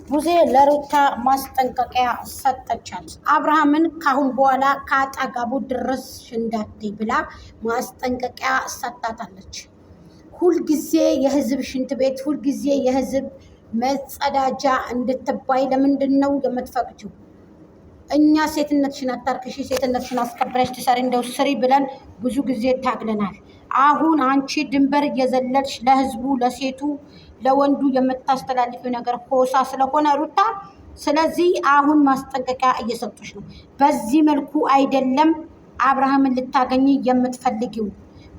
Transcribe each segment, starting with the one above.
ቡዜ ለሩታ ማስጠንቀቂያ ሰጠቻት። አብርሃምን ካሁን በኋላ ከአጠገቡ ድረስ እንዳትይ ብላ ማስጠንቀቂያ ሰጣታለች። ሁልጊዜ የህዝብ ሽንት ቤት፣ ሁልጊዜ የህዝብ መጸዳጃ እንድትባይ ለምንድን ነው የምትፈቅጂው? እኛ ሴትነትሽን አታርክሺ፣ ሴትነትሽን አስከብረሽ ትሰሪ እንደው ስሪ ብለን ብዙ ጊዜ ታግለናል። አሁን አንቺ ድንበር እየዘለልሽ ለህዝቡ፣ ለሴቱ፣ ለወንዱ የምታስተላልፊው ነገር ኮሳ ስለሆነ ሩታ፣ ስለዚህ አሁን ማስጠንቀቂያ እየሰጡሽ ነው። በዚህ መልኩ አይደለም አብርሃምን ልታገኝ የምትፈልጊው፣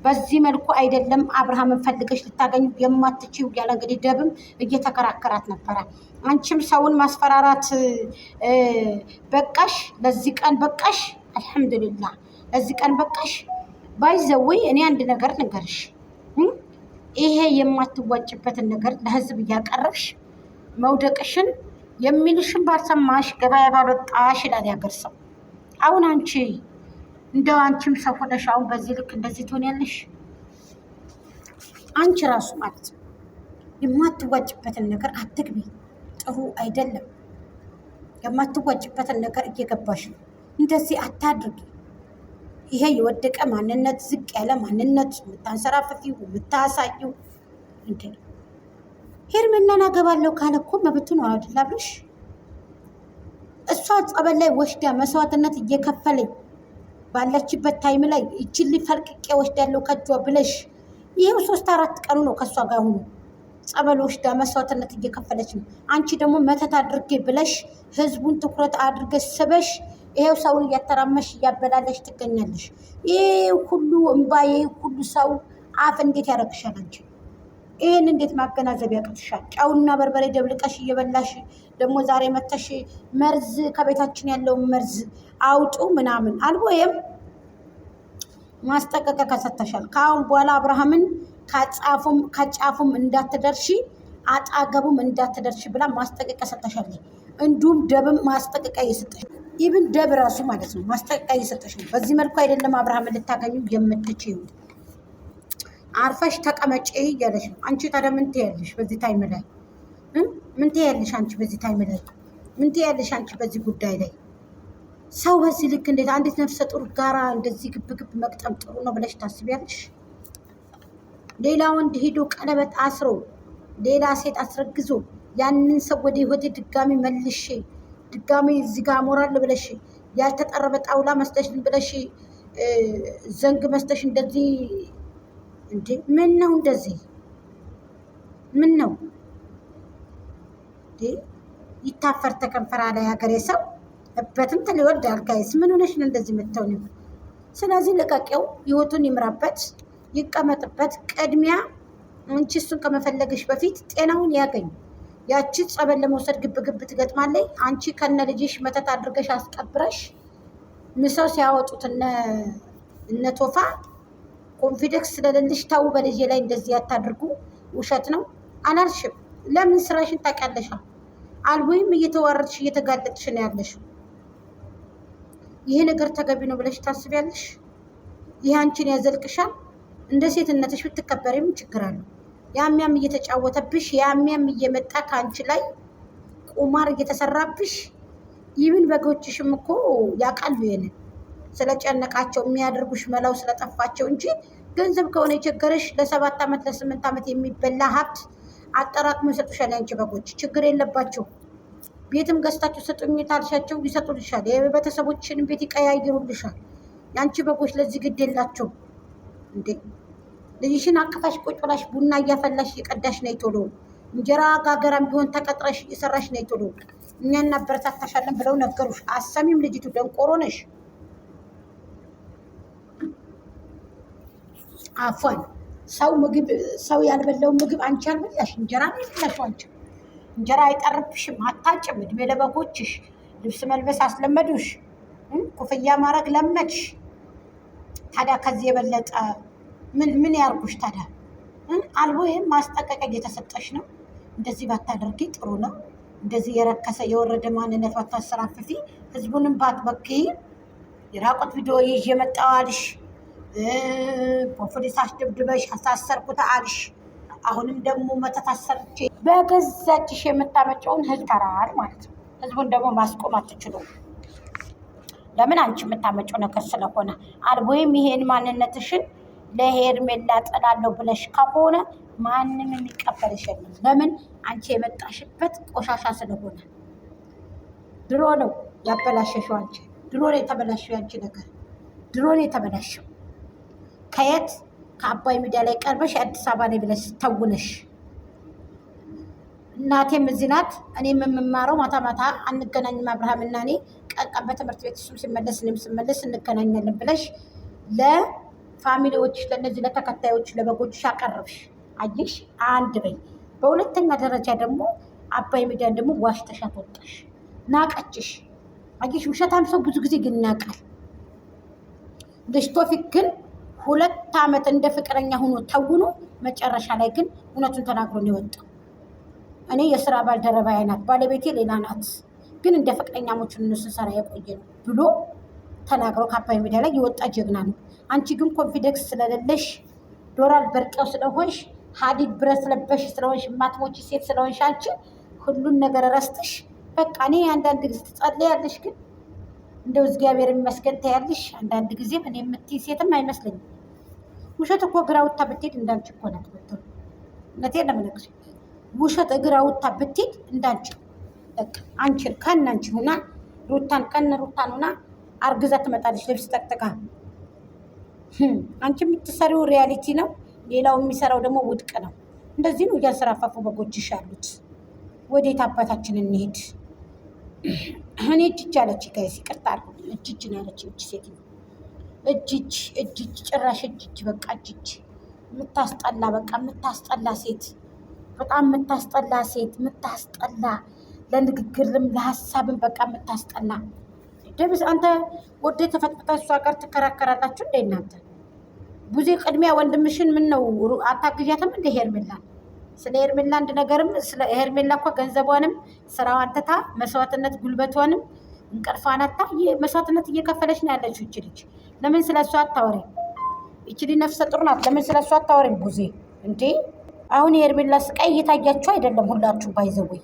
በዚህ መልኩ አይደለም አብርሃምን ፈልገሽ ልታገኙ የማትችይው ያለ እንግዲህ ደብም እየተከራከራት ነበረ። አንቺም ሰውን ማስፈራራት በቃሽ፣ ለዚህ ቀን በቃሽ። አልሐምዱሊላህ ለዚህ ቀን በቃሽ። ባይዘወይ እኔ አንድ ነገር ልንገርሽ፣ ይሄ የማትዋጭበትን ነገር ለህዝብ እያቀረብሽ መውደቅሽን የሚልሽን ባልሰማሽ ገበያ ባልወጣሽ ይላል ያገር ሰው። አሁን አንቺ እንደው አንቺም ሰው ሆነሽ አሁን በዚህ ልክ እንደዚህ ትሆኛለሽ? አንቺ ራሱ ማለት ነው የማትዋጭበትን ነገር አትግቢ። ጥሩ አይደለም። የማትዋጭበትን ነገር እየገባሽ ነው። እንደዚህ አታድርጊ። ይሄ የወደቀ ማንነት፣ ዝቅ ያለ ማንነት የምታንሰራፍፊው የምታሳየው እንዴ! ሄርሜላን አገባለሁ ካለ እኮ መብቱ ነው አይደል አብርሽ? እሷ ጸበል ላይ ወስዳ መስዋዕትነት እየከፈለኝ ባለችበት ታይም ላይ እጅን ሊፈልቅቄ ወስዳለሁ ከጇ ብለሽ ይሄው 3-4 ቀኑ ነው ከሷ ጋር ሆኖ ጸበል ወስዳ መስዋዕትነት እየከፈለች ነው። አንቺ ደግሞ መተት አድርጌ ብለሽ ህዝቡን ትኩረት አድርገሽ ስበሽ ይሄው ሰውን እያተራመሽ እያበላለሽ ትገኛለሽ። ይሄ ሁሉ እንባ፣ ይሄ ሁሉ ሰው አፍ እንዴት ያደርግሻል? አንቺ ይህን እንዴት ማገናዘብ ያቅትሻል? ጨውና በርበሬ ደብልቀሽ እየበላሽ ደግሞ ዛሬ መተሽ መርዝ ከቤታችን ያለውን መርዝ አውጡ ምናምን አልቦየም ማስጠንቀቂያ ከሰተሻል። ከአሁን በኋላ አብርሃምን ከጫፉም እንዳትደርሺ አጣገቡም እንዳትደርሺ ብላ ማስጠንቀቂያ ሰተሻል። እንዲሁም ደብም ማስጠንቀቂያ እየሰጠሽ ኢብን ደብ ራሱ ማለት ነው ማስጠንቀቂያ እየሰጠሽ ነው። በዚህ መልኩ አይደለም አብርሃምን ልታገኙ የምትችይው። አርፈሽ ተቀመጪ እያለሽ ነው። አንቺ ታዲያ ምን ትያለሽ በዚህ ታይም ላይ? ምን ትያለሽ አንቺ በዚህ ታይም ላይ? ምን ትያለሽ አንቺ በዚህ ጉዳይ ላይ? ሰው በዚህ ልክ እንዴት አንዲት ነፍሰ ጡር ጋራ እንደዚህ ግብ መቅጠም ጥሩ ነው ብለሽ ታስቢያለሽ? ሌላ ወንድ ሄዶ ቀለበት አስሮ ሌላ ሴት አስረግዞ ያንን ሰው ወደ ህይወቴ ድጋሚ መልሼ ድጋሚ እዚህ ጋር አሞራለሁ ብለሽ ያልተጠረበ ጣውላ መስጠሽን ብለሽ ዘንግ መስጠሽ እንደዚህ እንዴ! ምን ነው እንደዚህ? ምን ነው ይታፈር ተከንፈራ ላይ ሀገሬ ሰው እበትም ተሊወልድ አልጋይስ ምን ሆነሽ ነው እንደዚህ የምትሆኒው? ስለዚህ ልቀቂው፣ ህይወቱን ይምራበት፣ ይቀመጥበት። ቅድሚያ አንቺ እሱን ከመፈለግሽ በፊት ጤናውን ያገኝ። ያቺ ጸበል ለመውሰድ ግብ ትገጥማለች። አንቺ ከነ ልጅሽ መተት አድርገሽ አስቀብረሽ ምሰው ሲያወጡት እነ ቶፋ ኮንፊደንስ ስለሌለሽ ተው በልጄ ላይ እንደዚህ ያታድርጉ፣ ውሸት ነው አላልሽም? ለምን ስራሽን ታውቂያለሽ? አልቦይም እየተዋረድሽ እየተጋለጥሽ ነው ያለሽው። ይሄ ነገር ተገቢ ነው ብለሽ ታስቢያለሽ? ይህ አንቺን ያዘልቅሻል? እንደ ሴትነትሽ ብትከበሪም ችግር አለው? ያሚያም እየተጫወተብሽ፣ ያሚያም እየመጣ ከአንቺ ላይ ቁማር እየተሰራብሽ፣ ይህን በጎችሽም እኮ ያውቃሉ። ይሄንን ስለጨነቃቸው የሚያደርጉሽ መላው ስለጠፋቸው እንጂ ገንዘብ ከሆነ የቸገረሽ ለ7 ዓመት ለ8 ዓመት የሚበላ ሀብት አጠራቅሞ ይሰጡሻል። ያንቺ በጎች ችግር የለባቸው። ቤትም ገዝታችሁ ሰጡኝ ታልሻቸው ይሰጡልሻል። የቤተሰቦችን ቤት ይቀያይሩልሻል። ያንቺ በጎች ለዚህ ግድ የላቸው እንዴ! ልጅሽን አቅፋሽ ቁጭ ብላሽ ቡና እያፈላሽ እየቀዳሽ ነይ ቶሎ። እንጀራ ጋገራም ቢሆን ተቀጥረሽ እየሰራሽ ነይ ቶሎ። እኛ እናበረታታሻለን ብለው ነገሩሽ። አሰሚም ልጅቱ ደንቆሮ ነሽ። አፏን ሰው ያልበላው ምግብ አንቺ አልበላሽ። እንጀራ ነው የበላሽው አንቺ። እንጀራ አይጠርብሽም፣ አታጭም። እድሜ ለበጎችሽ ልብስ መልበስ አስለመዱሽ፣ ኩፍያ ማድረግ ለመድሽ። ታዲያ ከዚህ የበለጠ ምን ያርጉሽ ታዲያ? አልቦይም ማስጠንቀቂያ እየተሰጠሽ ነው። እንደዚህ ባታደርጊ ጥሩ ነው። እንደዚህ የረከሰ የወረደ ማንነት ባታሰራፍፊ፣ ህዝቡንም ባትበክይ። የራቆት ቪዲዮ ይዤ መጣሁ አልሽ፣ ፖሊስ አስደብድበሽ አሳሰርኩት አልሽ። አሁንም ደግሞ መተት አሰርቼ በገዛችሽ የምታመጪውን ህዝብ ተራል ማለት ነው። ህዝቡን ደግሞ ማስቆም አትችሉም። ለምን? አንቺ የምታመጪው ነገር ስለሆነ አልቦይም ይሄን ማንነትሽን ለሄርሜላ ጥላለሁ ብለሽ ከሆነ ማንም የሚቀበልሽ የለም። ለምን? አንቺ የመጣሽበት ቆሻሻ ስለሆነ ድሮ ነው ያበላሸሽው። አንቺ ድሮ ነው የተበላሸው። ያንቺ ነገር ድሮ ነው የተበላሸው። ከየት ከአባይ ሚዲያ ላይ ቀርበሽ አዲስ አበባ ላይ ብለሽ ተውነሽ። እናቴም እዚህ ናት፣ እኔም የምማረው ማታ ማታ አንገናኝም አብርሃም እና እኔ ቀን ቀን በትምህርት ቤት እሱም ሲመለስ እኔም ስመለስ እንገናኛለን ብለሽ ለፋሚሊዎች ለእነዚህ ለተከታዮች ለበጎችሽ አቀረብሽ። አየሽ፣ አንድ በይ። በሁለተኛ ደረጃ ደግሞ አባይ ሚዲያን ደግሞ ዋሽተሻት ወጣሽ፣ ናቀችሽ። አየሽ፣ ውሸታም ሰው ብዙ ጊዜ ግን ይናቃል። ልጅ ቶፊቅ ግን 2 ዓመት እንደ ፍቅረኛ ሆኖ ተውኖ መጨረሻ ላይ ግን እውነቱን ተናግሮ ነው የወጣው። እኔ የስራ ባልደረባዬ ናት፣ ባለቤቴ ሌላ ናት፣ ግን እንደ ፍቅረኛሞች ስንሰራ የቆየ ነው ብሎ ተናግሮ ከአባይ ሚዲያ ላይ የወጣ ጀግና ነው። አንቺ ግን ኮንፊደንስ ስለሌለሽ ዶራል በርቀው ስለሆንሽ ሀዲድ ብረት ለበሽ ስለሆንሽ ማትሞች ሴት ስለሆንሽ አንቺ ሁሉን ነገር ረስተሽ በቃ እኔ አንዳንድ ጊዜ ትጸልያለሽ፣ ግን እንደው እግዚአብሔር ይመስገን ታያለሽ። አንዳንድ ጊዜ እኔ የምትይ ሴትም አይመስለኝም። ውሸት እኮ ግራ ውታ ብትሄድ እንዳንቺ እኮ ናት ብትሆን፣ እውነቴን ነው የምነግርሽ። ውሸት እግራ ውታ ብትሄድ እንዳንቺ በቃ አንቺን ከናንቺ ሁና ሩታን ከነ ሩታን ሁና አርግዛ ትመጣለች ልብስ ጠቅጥቃ። አንቺ የምትሰሪው ሪያሊቲ ነው፣ ሌላው የሚሰራው ደግሞ ውድቅ ነው። እንደዚህ ነው እያንሰራፋፉ በጎችሽ ያሉት። ወዴት አባታችን እንሄድ? እኔ እጅ አለች ጋይስ፣ ይቅርታ አድርጉ። እጅ ነው ያለች እጅ ሴት እጅ ጭራሽ እጅ በቃ እጅ የምታስጠላ በቃ የምታስጠላ ሴት፣ በጣም የምታስጠላ ሴት፣ የምታስጠላ ለንግግርም ለሀሳብም በቃ የምታስጠላ። ደብስ አንተ ወደ ተፈጥታ እሷ ጋር ትከራከራላችሁ እንደ እናንተ ብዙ ቅድሚያ ወንድምሽን ምን ነው አታግዣትም እንደ ሄርሜላ? ስለ ሄርሜላ አንድ ነገርም ስለ ሄርሜላ እኮ ገንዘቧንም ስራዋን ትታ መስዋዕትነት ጉልበቷንም እንቅልፏን አታ መስዋዕትነት እየከፈለች ነው ያለችው እቺ ልጅ። ለምን ስለ እሷ አታወሪም? እቺ ልጅ ነፍሰ ጡር ናት። ለምን ስለ እሷ አታወሪም? ቡዜ እንዴ አሁን የሄርሜላ ስቃይ እየታያችሁ አይደለም? ሁላችሁ ባይዘወይ